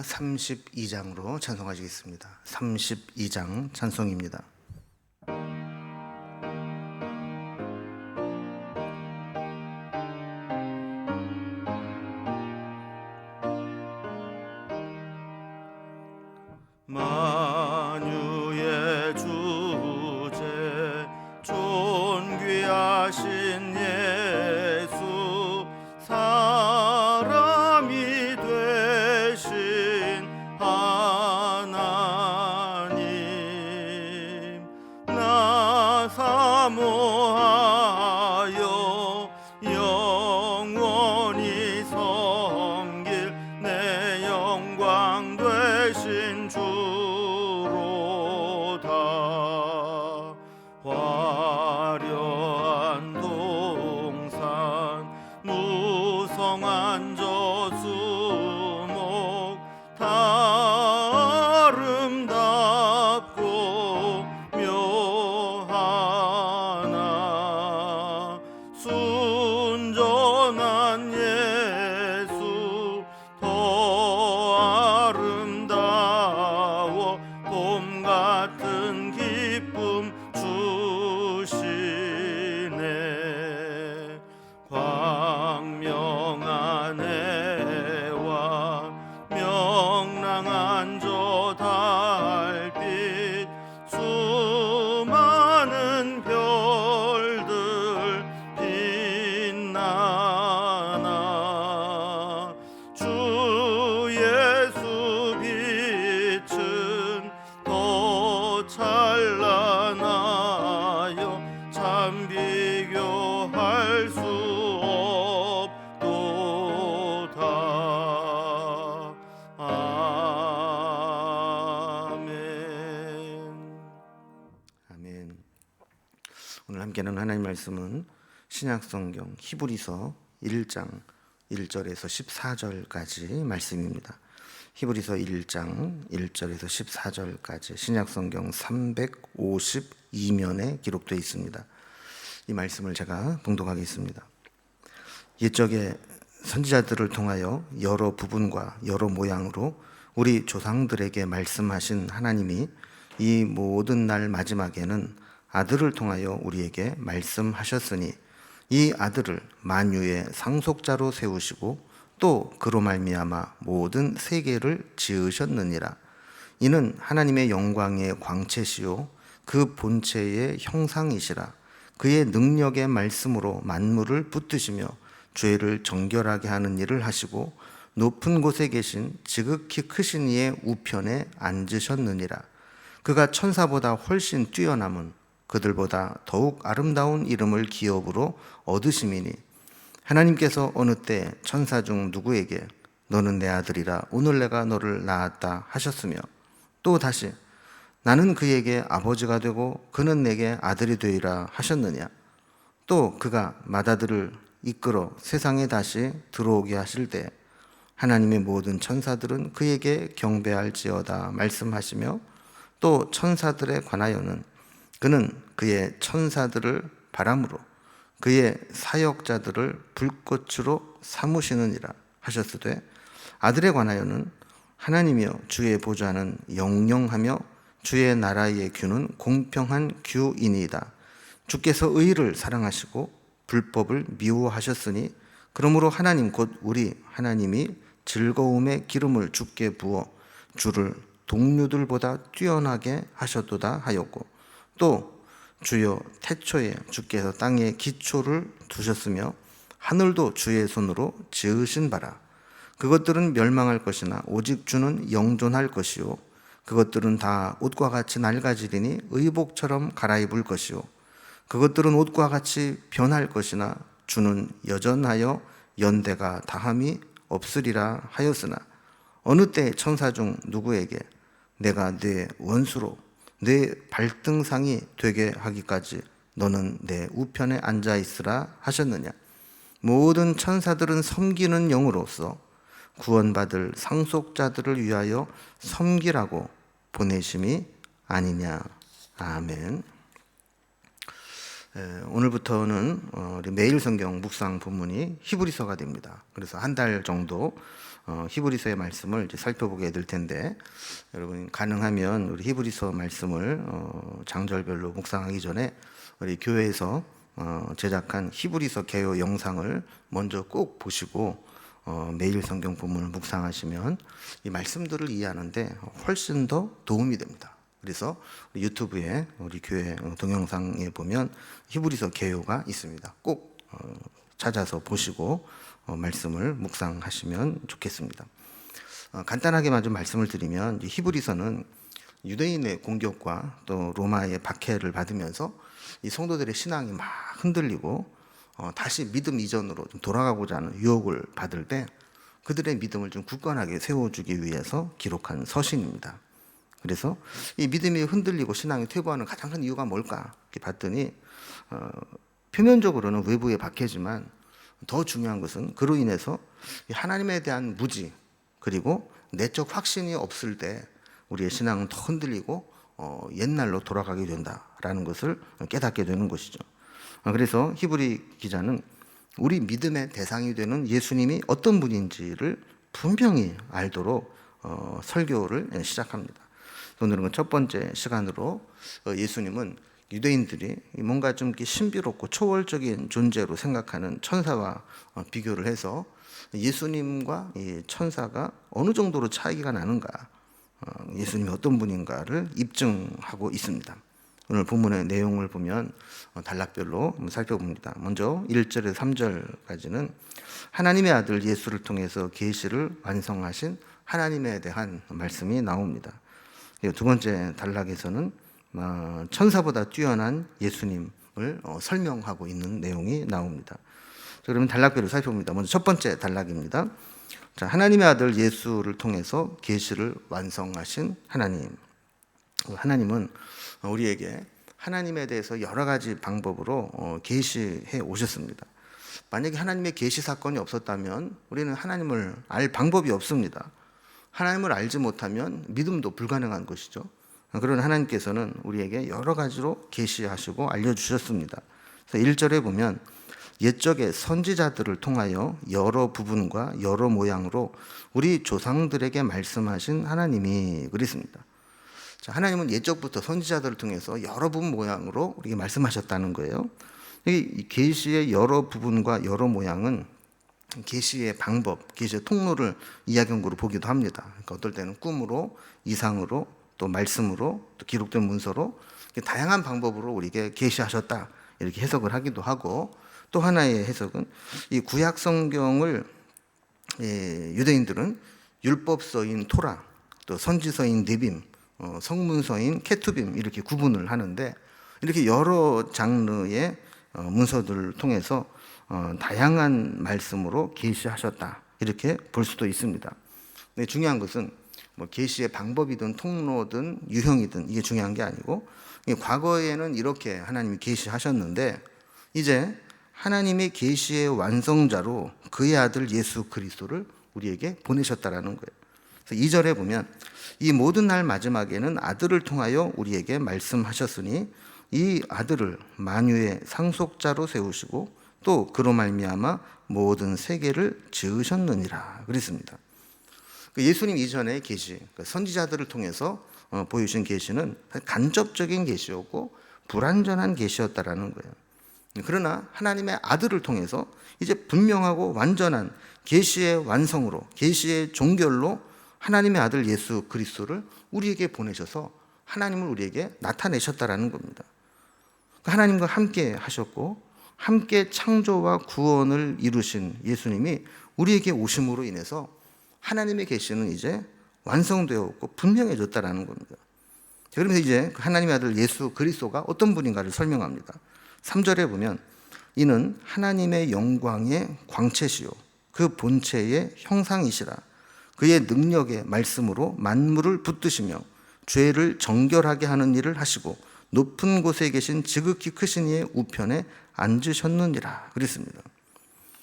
32장으로 찬송하시겠습니다. 32장 찬송입니다. 만유의 주제 존귀하신 예수 사람이 되신 하나님 나 사모하여 영원히 섬길 내 영광 되신 주로다. 화려한 동산 무성한 저수목 다 아름답고 묘하나 순전한 예수 더 아름다워 봄 같은 기쁨 주시네. 광명한 해와 명랑한 저 달빛 수많은 별들 빛나나 주 예수 빛은 더 찬란하여 참 비교할 수 없도다. 아멘. 오늘 함께 하는 하나님 말씀은 신약성경 히브리서 1장 1절에서 14절까지 말씀입니다. 히브리서 1장 1절에서 14절까지 신약성경 352면에 기록되어 있습니다. 이 말씀을 제가 봉독하겠습니다. 옛적에 선지자들을 통하여 여러 부분과 여러 모양으로 우리 조상들에게 말씀하신 하나님이 이 모든 날 마지막에는 아들을 통하여 우리에게 말씀하셨으니 이 아들을 만유의 상속자로 세우시고 또 그로 말미암아 모든 세계를 지으셨느니라. 이는 하나님의 영광의 광채시요 그 본체의 형상이시라. 그의 능력의 말씀으로 만물을 붙드시며 죄를 정결하게 하는 일을 하시고 높은 곳에 계신 지극히 크신 이의 우편에 앉으셨느니라. 그가 천사보다 훨씬 뛰어남은 그들보다 더욱 아름다운 이름을 기업으로 얻으심이니 하나님께서 어느 때 천사 중 누구에게 너는 내 아들이라 오늘 내가 너를 낳았다 하셨으며 또 다시 나는 그에게 아버지가 되고 그는 내게 아들이 되리라 하셨느냐. 또 그가 맏아들을 이끌어 세상에 다시 들어오게 하실 때 하나님의 모든 천사들은 그에게 경배할지어다 말씀하시며 또 천사들에 관하여는 그는 그의 천사들을 바람으로 그의 사역자들을 불꽃으로 삼으시느니라 하셨으되 아들에 관하여는 하나님이여 주의 보좌는 영영하며 주의 나라의 규는 공평한 규이니이다. 주께서 의를 사랑하시고 불법을 미워하셨으니 그러므로 하나님 곧 우리 하나님이 즐거움의 기름을 주께 부어 주를 동류들보다 뛰어나게 하셨도다 하였고 또 주여 태초에 주께서 땅에 기초를 두셨으며 하늘도 주의 손으로 지으신 바라. 그것들은 멸망할 것이나 오직 주는 영존할 것이요 그것들은 다 옷과 같이 낡아지리니 의복처럼 갈아입을 것이요 그것들은 옷과 같이 변할 것이나 주는 여전하여 연대가 다함이 없으리라 하였으나 어느 때 천사 중 누구에게 내가 네 원수로 내 발등상이 되게 하기까지 너는 내 우편에 앉아 있으라 하셨느냐. 모든 천사들은 섬기는 영으로서 구원받을 상속자들을 위하여 섬기라고 보내심이 아니냐. 아멘. 오늘부터는 우리 매일 성경 묵상 본문이 히브리서가 됩니다. 그래서 한 달 정도 히브리서의 말씀을 이제 살펴보게 될 텐데, 여러분 가능하면 우리 히브리서 말씀을 장절별로 묵상하기 전에 우리 교회에서 제작한 히브리서 개요 영상을 먼저 꼭 보시고 매일 성경 본문을 묵상하시면 이 말씀들을 이해하는데 훨씬 더 도움이 됩니다. 그래서 유튜브에 우리 교회 동영상에 보면 히브리서 개요가 있습니다. 꼭 찾아서 보시고 말씀을 묵상하시면 좋겠습니다. 간단하게만 좀 말씀을 드리면 히브리서는 유대인의 공격과 또 로마의 박해를 받으면서 이 성도들의 신앙이 막 흔들리고 다시 믿음 이전으로 좀 돌아가고자 하는 유혹을 받을 때 그들의 믿음을 좀 굳건하게 세워주기 위해서 기록한 서신입니다. 그래서 이 믿음이 흔들리고 신앙이 퇴보하는 가장 큰 이유가 뭘까? 이렇게 봤더니 표면적으로는 외부의 박해지만 더 중요한 것은 그로 인해서 하나님에 대한 무지 그리고 내적 확신이 없을 때 우리의 신앙은 더 흔들리고 옛날로 돌아가게 된다라는 것을 깨닫게 되는 것이죠. 그래서 히브리 기자는 우리 믿음의 대상이 되는 예수님이 어떤 분인지를 분명히 알도록 설교를 시작합니다. 오늘은 첫 번째 시간으로 예수님은 유대인들이 뭔가 좀 신비롭고 초월적인 존재로 생각하는 천사와 비교를 해서 예수님과 이 천사가 어느 정도로 차이가 나는가, 예수님이 어떤 분인가를 입증하고 있습니다. 오늘 본문의 내용을 보면 단락별로 살펴봅니다. 먼저 1절에서 3절까지는 하나님의 아들 예수를 통해서 계시를 완성하신 하나님에 대한 말씀이 나옵니다. 두 번째 단락에서는 천사보다 뛰어난 예수님을 설명하고 있는 내용이 나옵니다. 그러면 단락별로 살펴봅니다. 먼저 첫 번째 단락입니다. 자, 하나님의 아들 예수를 통해서 계시를 완성하신 하나님. 하나님은 우리에게 하나님에 대해서 여러 가지 방법으로 계시해 오셨습니다. 만약에 하나님의 계시 사건이 없었다면 우리는 하나님을 알 방법이 없습니다. 하나님을 알지 못하면 믿음도 불가능한 것이죠. 그런 하나님께서는 우리에게 여러 가지로 계시하시고 알려주셨습니다. 그래서 1절에 보면 옛적의 선지자들을 통하여 여러 부분과 여러 모양으로 우리 조상들에게 말씀하신 하나님이 그랬습니다. 자, 하나님은 옛적부터 선지자들을 통해서 여러 부분 모양으로 우리에게 말씀하셨다는 거예요. 이 계시의 여러 부분과 여러 모양은 계시의 방법, 계시의 통로를 이야기형으로 보기도 합니다. 그러니까 어떨 때는 꿈으로, 이상으로, 또 말씀으로, 또 기록된 문서로 다양한 방법으로 우리에게 계시하셨다 이렇게 해석을 하기도 하고, 또 하나의 해석은 이 구약 성경을 유대인들은 율법서인 토라, 또 선지서인 네빔, 성문서인 케투빔 이렇게 구분을 하는데, 이렇게 여러 장르의 문서들을 통해서 다양한 말씀으로 계시하셨다 이렇게 볼 수도 있습니다. 근데 중요한 것은 계시의 방법이든 통로든 유형이든 이게 중요한 게 아니고, 과거에는 이렇게 하나님이 계시하셨는데 이제 하나님의 계시의 완성자로 그의 아들 예수 그리스도를 우리에게 보내셨다라는 거예요. 그래서 2절에 보면 이 모든 날 마지막에는 아들을 통하여 우리에게 말씀하셨으니 이 아들을 만유의 상속자로 세우시고 또 그로 말미암아 모든 세계를 지으셨느니라 그랬습니다. 예수님 이전의 계시, 선지자들을 통해서 보여주신 계시는 간접적인 계시였고 불완전한 계시였다라는 거예요. 그러나 하나님의 아들을 통해서 이제 분명하고 완전한 계시의 완성으로, 계시의 종결로 하나님의 아들 예수 그리스도를 우리에게 보내셔서 하나님을 우리에게 나타내셨다라는 겁니다. 하나님과 함께 하셨고 함께 창조와 구원을 이루신 예수님이 우리에게 오심으로 인해서 하나님의 계시는 이제 완성되었고 분명해졌다라는 겁니다. 그러면서 이제 하나님의 아들 예수 그리스도가 어떤 분인가를 설명합니다. 3절에 보면 이는 하나님의 영광의 광채시요 그 본체의 형상이시라. 그의 능력의 말씀으로 만물을 붙드시며 죄를 정결하게 하는 일을 하시고 높은 곳에 계신 지극히 크신 이의 우편에 앉으셨느니라 그랬습니다.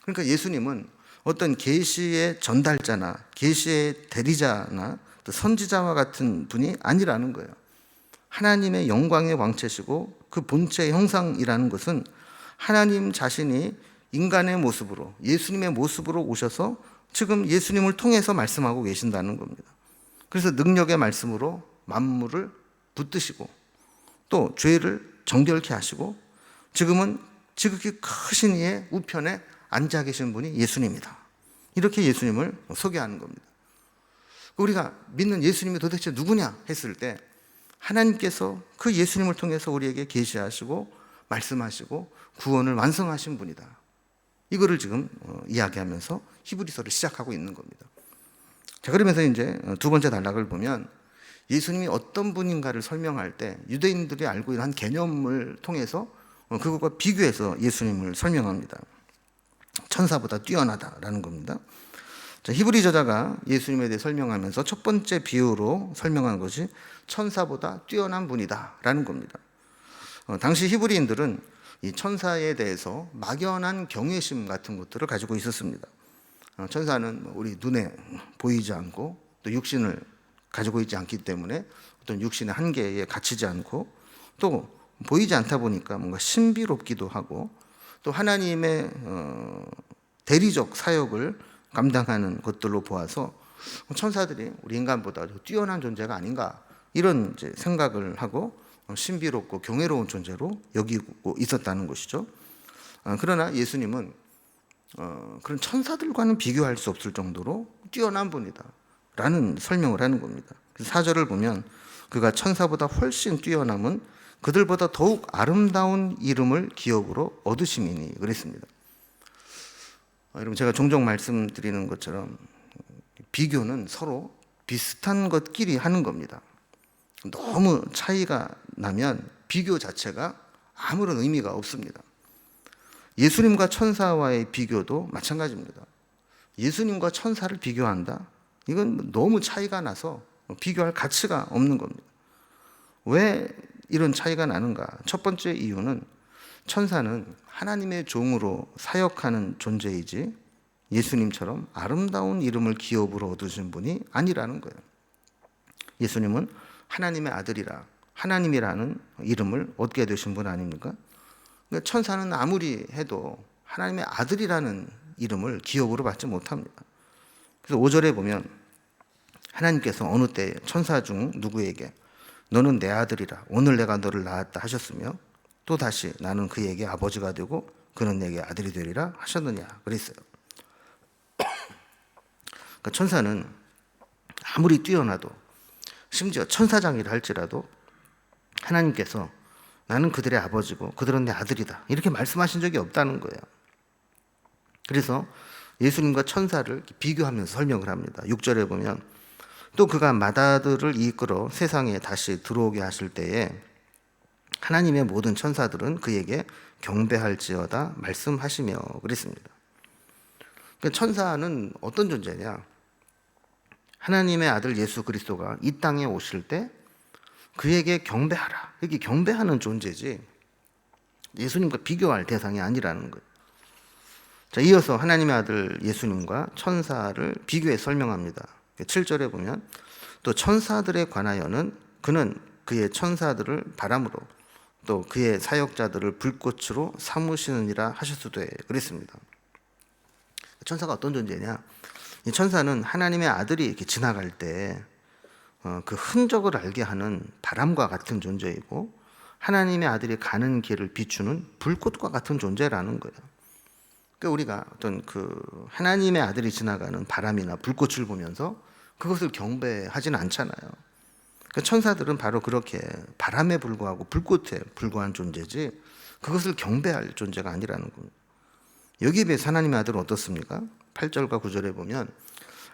그러니까 예수님은 어떤 계시의 전달자나 계시의 대리자나 또 선지자와 같은 분이 아니라는 거예요. 하나님의 영광의 왕체시고 그 본체 형상이라는 것은 하나님 자신이 인간의 모습으로, 예수님의 모습으로 오셔서 지금 예수님을 통해서 말씀하고 계신다는 겁니다. 그래서 능력의 말씀으로 만물을 붙드시고 또 죄를 정결케 하시고 지금은 지극히 크신 이의 우편에 앉아 계신 분이 예수님이다. 이렇게 예수님을 소개하는 겁니다. 우리가 믿는 예수님이 도대체 누구냐 했을 때 하나님께서 그 예수님을 통해서 우리에게 계시하시고 말씀하시고 구원을 완성하신 분이다. 이거를 지금 이야기하면서 히브리서를 시작하고 있는 겁니다. 자, 그러면서 이제 두 번째 단락을 보면 예수님이 어떤 분인가를 설명할 때 유대인들이 알고 있는 한 개념을 통해서 그것과 비교해서 예수님을 설명합니다. 천사보다 뛰어나다라는 겁니다. 자, 히브리 저자가 예수님에 대해 설명하면서 첫 번째 비유로 설명한 것이 천사보다 뛰어난 분이다라는 겁니다. 당시 히브리인들은 이 천사에 대해서 막연한 경외심 같은 것들을 가지고 있었습니다. 천사는 우리 눈에 보이지 않고 또 육신을 가지고 있지 않기 때문에 어떤 육신의 한계에 갇히지 않고 또 보이지 않다 보니까 뭔가 신비롭기도 하고 또 하나님의 대리적 사역을 감당하는 것들로 보아서 천사들이 우리 인간보다 뛰어난 존재가 아닌가 이런 이제 생각을 하고 신비롭고 경외로운 존재로 여기고 있었다는 것이죠. 그러나 예수님은 그런 천사들과는 비교할 수 없을 정도로 뛰어난 분이다 라는 설명을 하는 겁니다. 4절을 보면 그가 천사보다 훨씬 뛰어남은 그들보다 더욱 아름다운 이름을 기업으로 얻으심이니 그랬습니다. 여러분, 제가 종종 말씀드리는 것처럼 비교는 서로 비슷한 것끼리 하는 겁니다. 너무 차이가 나면 비교 자체가 아무런 의미가 없습니다. 예수님과 천사와의 비교도 마찬가지입니다. 예수님과 천사를 비교한다? 이건 너무 차이가 나서 비교할 가치가 없는 겁니다. 왜 이런 차이가 나는가? 첫 번째 이유는 천사는 하나님의 종으로 사역하는 존재이지 예수님처럼 아름다운 이름을 기업으로 얻으신 분이 아니라는 거예요. 예수님은 하나님의 아들이라 하나님이라는 이름을 얻게 되신 분 아닙니까? 그러니까 천사는 아무리 해도 하나님의 아들이라는 이름을 기업으로 받지 못합니다. 그래서 5절에 보면 하나님께서 어느 때 천사 중 누구에게 너는 내 아들이라 오늘 내가 너를 낳았다 하셨으며 또 다시 나는 그에게 아버지가 되고 그는 내게 아들이 되리라 하셨느냐 그랬어요. 그러니까 천사는 아무리 뛰어나도 심지어 천사장이라 할지라도 하나님께서 나는 그들의 아버지고 그들은 내 아들이다 이렇게 말씀하신 적이 없다는 거예요. 그래서 예수님과 천사를 비교하면서 설명을 합니다. 6절에 보면 또 그가 맏아들을 이끌어 세상에 다시 들어오게 하실 때에 하나님의 모든 천사들은 그에게 경배할지어다 말씀하시며 그랬습니다. 그러니까 천사는 어떤 존재냐? 하나님의 아들 예수 그리스도가 이 땅에 오실 때 그에게 경배하라. 이게 경배하는 존재지 예수님과 비교할 대상이 아니라는 거예요. 자, 이어서 하나님의 아들 예수님과 천사를 비교해 설명합니다. 7절에 보면 또 천사들에 관하여는 그는 그의 천사들을 바람으로 또 그의 사역자들을 불꽃으로 삼으시느니라 하셨으되 그랬습니다. 천사가 어떤 존재냐? 이 천사는 하나님의 아들이 이렇게 지나갈 때 그 흔적을 알게 하는 바람과 같은 존재이고 하나님의 아들이 가는 길을 비추는 불꽃과 같은 존재라는 거예요. 그러니까 우리가 어떤 그 하나님의 아들이 지나가는 바람이나 불꽃을 보면서 그것을 경배하지는 않잖아요. 그러니까 천사들은 바로 그렇게 바람에 불과하고 불꽃에 불과한 존재지 그것을 경배할 존재가 아니라는 겁니다. 여기에 비해 하나님의 아들은 어떻습니까? 8절과 9절에 보면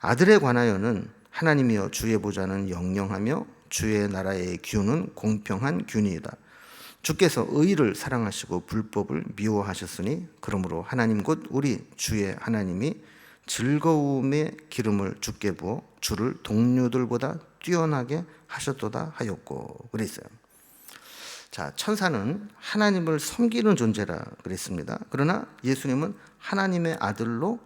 아들에 관하여는 하나님이여 주의 보좌는 영영하며 주의 나라의 규는 공평한 규니이다. 주께서 의를 사랑하시고 불법을 미워하셨으니 그러므로 하나님 곧 우리 주의 하나님이 즐거움의 기름을 주께 부어 주를 동료들보다 뛰어나게 하셨도다 하였고 그랬어요. 자, 천사는 하나님을 섬기는 존재라 그랬습니다. 그러나 예수님은 하나님의 아들로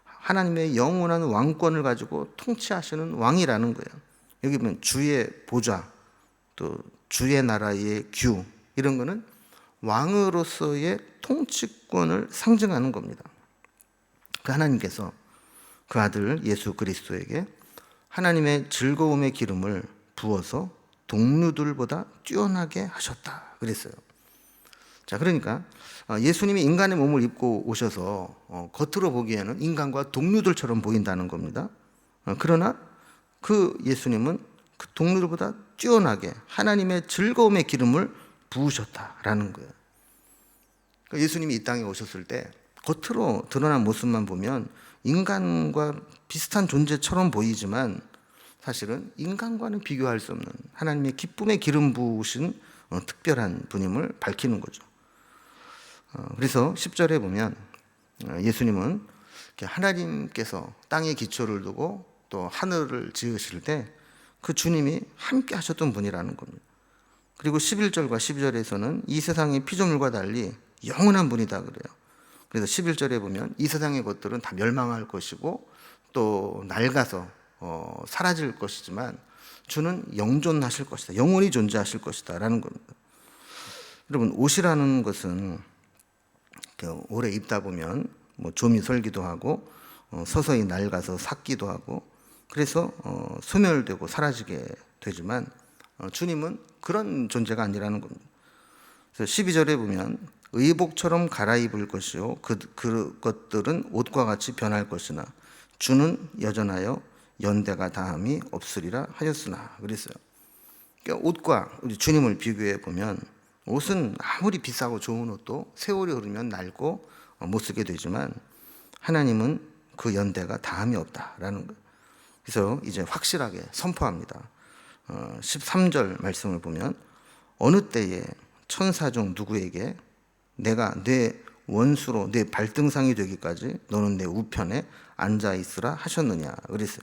하나님의 영원한 왕권을 가지고 통치하시는 왕이라는 거예요. 여기 보면 주의 보좌, 또 주의 나라의 규 이런 거는 왕으로서의 통치권을 상징하는 겁니다. 그 하나님께서 그 아들 예수 그리스도에게 하나님의 즐거움의 기름을 부어서 동료들보다 뛰어나게 하셨다 그랬어요. 자, 그러니까 예수님이 인간의 몸을 입고 오셔서 겉으로 보기에는 인간과 동료들처럼 보인다는 겁니다. 그러나 그 예수님은 그 동료들보다 뛰어나게 하나님의 즐거움의 기름을 부으셨다라는 거예요. 그러니까 예수님이 이 땅에 오셨을 때 겉으로 드러난 모습만 보면 인간과 비슷한 존재처럼 보이지만 사실은 인간과는 비교할 수 없는 하나님의 기쁨의 기름 부으신 특별한 분임을 밝히는 거죠. 그래서 10절에 보면 예수님은 하나님께서 땅에 기초를 두고 또 하늘을 지으실 때 그 주님이 함께 하셨던 분이라는 겁니다. 그리고 11절과 12절에서는 이 세상의 피조물과 달리 영원한 분이다 그래요. 그래서 11절에 보면 이 세상의 것들은 다 멸망할 것이고 또 낡아서 사라질 것이지만 주는 영존하실 것이다. 영원히 존재하실 것이다 라는 겁니다. 여러분, 옷이라는 것은 오래 입다 보면 좀이 설기도 하고 서서히 낡아서 삭기도 하고 그래서 소멸되고 사라지게 되지만 주님은 그런 존재가 아니라는 겁니다. 그래서 12절에 보면 의복처럼 갈아입을 것이요 그것들은 옷과 같이 변할 것이나 주는 여전하여 연대가 다함이 없으리라 하였으나 그랬어요. 그러니까 옷과 우리 주님을 비교해 보면 옷은 아무리 비싸고 좋은 옷도 세월이 흐르면 낡고 못 쓰게 되지만 하나님은 그 연대가 다함이 없다라는 거예요. 그래서 이제 확실하게 선포합니다. 13절 말씀을 보면 어느 때에 천사 중 누구에게 내가 내 원수로 내 발등상이 되기까지 너는 내 우편에 앉아 있으라 하셨느냐 그랬어요.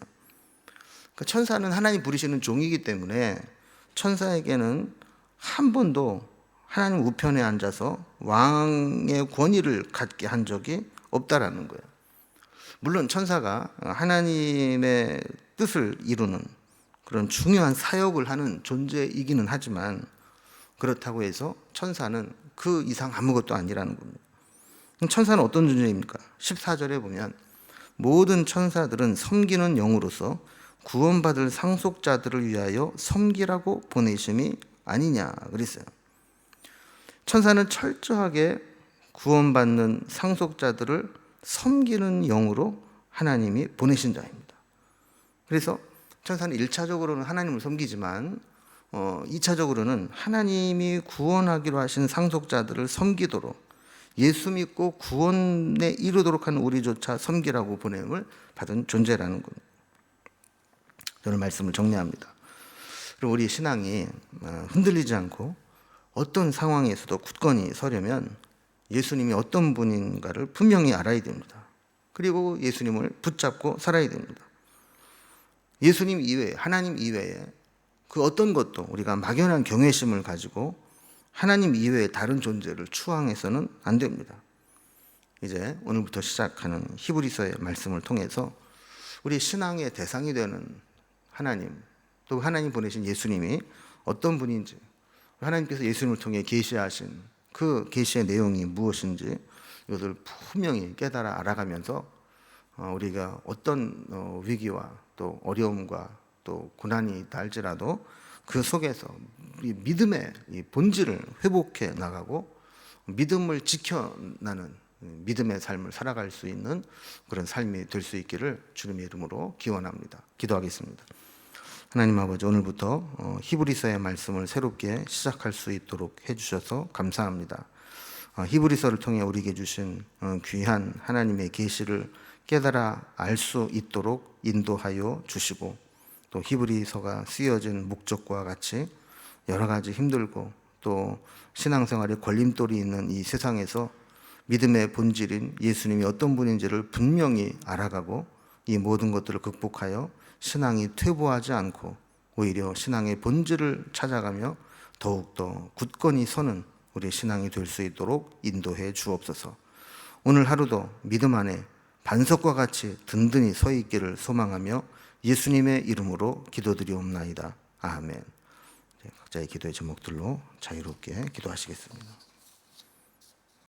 그러니까 천사는 하나님 부리시는 종이기 때문에 천사에게는 한 번도 하나님 우편에 앉아서 왕의 권위를 갖게 한 적이 없다라는 거예요. 물론 천사가 하나님의 뜻을 이루는 그런 중요한 사역을 하는 존재이기는 하지만 그렇다고 해서 천사는 그 이상 아무것도 아니라는 겁니다. 천사는 어떤 존재입니까? 14절에 보면 모든 천사들은 섬기는 영으로서 구원받을 상속자들을 위하여 섬기라고 보내심이 아니냐 그랬어요. 천사는 철저하게 구원받는 상속자들을 섬기는 영으로 하나님이 보내신 자입니다. 그래서 천사는 1차적으로는 하나님을 섬기지만 2차적으로는 하나님이 구원하기로 하신 상속자들을 섬기도록 예수 믿고 구원에 이르도록 하는 우리조차 섬기라고 보냄을 받은 존재라는 겁니다. 저는 말씀을 정리합니다. 그리고 우리 신앙이 흔들리지 않고 어떤 상황에서도 굳건히 서려면 예수님이 어떤 분인가를 분명히 알아야 됩니다. 그리고 예수님을 붙잡고 살아야 됩니다. 예수님 이외에, 하나님 이외에 그 어떤 것도 우리가 막연한 경외심을 가지고 하나님 이외의 다른 존재를 추앙해서는 안 됩니다. 이제 오늘부터 시작하는 히브리서의 말씀을 통해서 우리 신앙의 대상이 되는 하나님, 또 하나님 보내신 예수님이 어떤 분인지, 하나님께서 예수님을 통해 계시하신 그 계시의 내용이 무엇인지 이것을 분명히 깨달아 알아가면서 우리가 어떤 위기와 또 어려움과 또 고난이 있다 할지라도 그 속에서 이 믿음의 이 본질을 회복해 나가고 믿음을 지켜나는 믿음의 삶을 살아갈 수 있는 그런 삶이 될 수 있기를 주님의 이름으로 기원합니다. 기도하겠습니다. 하나님 아버지, 오늘부터 히브리서의 말씀을 새롭게 시작할 수 있도록 해주셔서 감사합니다. 히브리서를 통해 우리에게 주신 귀한 하나님의 계시를 깨달아 알 수 있도록 인도하여 주시고 또 히브리서가 쓰여진 목적과 같이 여러 가지 힘들고 또 신앙생활에 걸림돌이 있는 이 세상에서 믿음의 본질인 예수님이 어떤 분인지를 분명히 알아가고 이 모든 것들을 극복하여 신앙이 퇴보하지 않고 오히려 신앙의 본질을 찾아가며 더욱더 굳건히 서는 우리의 신앙이 될 수 있도록 인도해 주옵소서. 오늘 하루도 믿음 안에 반석과 같이 든든히 서 있기를 소망하며 예수님의 이름으로 기도드리옵나이다. 아멘. 각자의 기도의 제목들로 자유롭게 기도하시겠습니다.